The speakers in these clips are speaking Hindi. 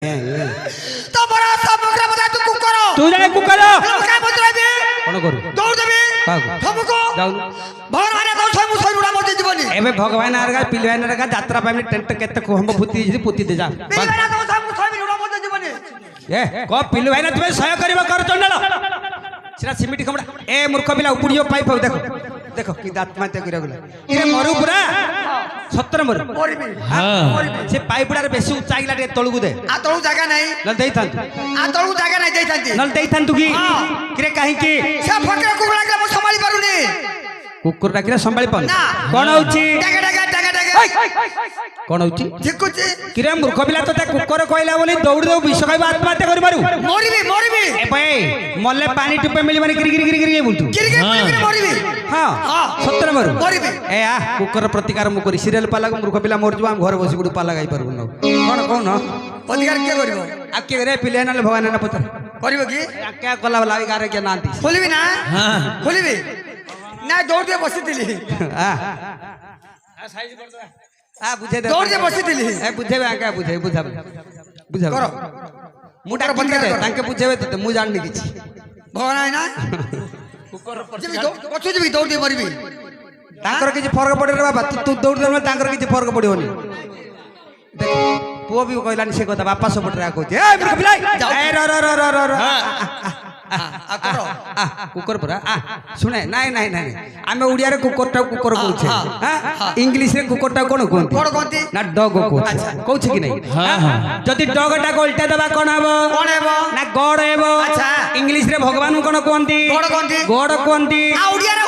तो बड़ा सब बकरा बता तू कुकर तू जाने कुकर काय बतराबी कोन करू दौड़ देबी हमको जाऊ भगवान आने तो सब मुसई उड़ा मत जीवनी एबे भगवान आरगा पिलवान आरगा यात्रा पाइम टेंट केते को हम भूति जी पुति दे जा पिलवान तो सब मुसई उड़ा मत जीवनी ए को पिलवान तुमे सहाय करबा कर चंडल सिरा सिमिटी खमडा ए मूर्ख पिला उपुडियो पाइप देखो देखो कि आत्महत्या करिया गला इरे मरु पुरा सत्र मरु मरबी हां से पाइपडा रे बेसी उचाइला रे तळगु दे आ तळु जागा नाही न देई थांतु आ तळु जागा नाही देई थांती न देई थांतु की किरे काहे की से फकरा कुकुरा के मु संभाली पारुनी कुकुर डाकिरा संभाली पान ना कोन होची डागा डागा डागा डागा कोन होची झिकुची किरे मूर्ख पिला तो कुकुर कहला बोली दौड़ दौ विष कहबा आत्महत्या करि मारू मरबी ए भाई मल्ले पानी टिपे मिली माने गिरी गिरी गिरी बोलतु गिरगिर मरबी हां सत्र मारू मरबी ए आ कुकुर प्रतिकार मु करी सीरियल पाला मूर्ख पिला मोर जवा हम घर बसी गुडू पाला गाई परबु न कोन कोन अधिकार के करबो आ के रे पिले नाले भगवान ना पता करबो की क्या कला वाला गारे के नांती खोलबी ना हां खोलबी ना दौड़ दे बसितिली आ साइज कर दे आ बुझे दे दौड़ दे बसितिली ए बुझेबे आ क्या बुझे बुझा बुझा करो मुटार बंद दे ताके बुझेबे तो मु जान नहीं किछि भगवान है ना कुकुर जब कछु जब दौड़ दे मरबी तांकर किछि फरक पड़े रे बाबा तू दौड़ दे तांकर किछि फरक पड़ियोनी देख पुओ भी कहलानी से কথা बापा सब पटरा कहते ए मूर्ख पिलाई ए र आ करो कुकुर पुरा सुने नाही नाही नाही आमे उडिया रे कुकुरटा कुकुर कहूछे हां इंग्लिश रे कुकुरटा कोन कहंती कोन कहंती ना डॉग कहूछ कहूछ कि नहीं हां जति डॉगटा उल्टा दबा कोन हबो कोन हेबो ना गॉड हेबो अच्छा इंग्लिश रे भगवान कोन कहंती गॉड कहंती आ उडिया रे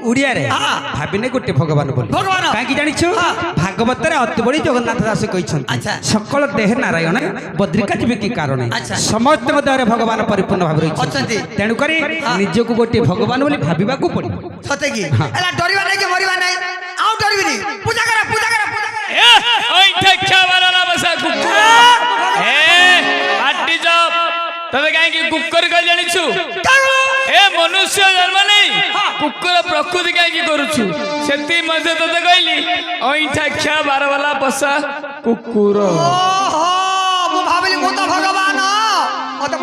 उड़िया रे भाबिने गोटे भगवान बोली भगवान काई जानिछु भागवत रे अति बड़ी जगन्नाथ दास कहिछन अच्छा सकल देह नारायण बद्रिका जीवे की कारण अच्छा समस्त मध्य भगवान परिपूर्ण भाव रही अछंती तेनु करी निजको गोटे भगवान बोली भाबिबा को पड़ी सते की एला डरिबा नै के मरिबा नै आउ डरिबिनी पूजा कर ए ओइ ठेक्का वाला ना बसा कुकुर ए हटी जाओ तबे काहे की कुकुर कह जानिछु ए मनुष्य जन्म नहीं कुकुर प्रकृति काहे करूछु सेती मजे तते कहली ओइ ठेक्का बार वाला बसा कुकुर ओहो मु भाबिली मु तो भगवान मत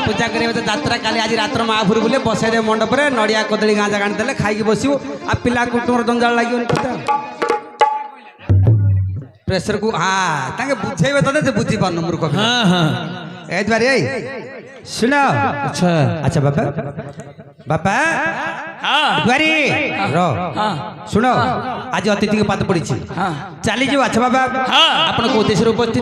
पूजा करे तो यात्रा काली आज रात्र महापुर बोले बसे दे मंडप रे नडिया कदली गांजा गाण देले खाई बसिबो आ पिला कुटुर जंजाल लागियो पता प्रेशर को हां ताके बुझेबे तते से बुझी पान मूर्ख हां हां ए द्वारे सुनो अच्छा अच्छा बाबा बाबा हां द्वारी रो हां सुनो आज अतिथि के पात पड़ी छी हां चली जो अच्छा बाबा हां आपण को उद्देश्य उपस्थित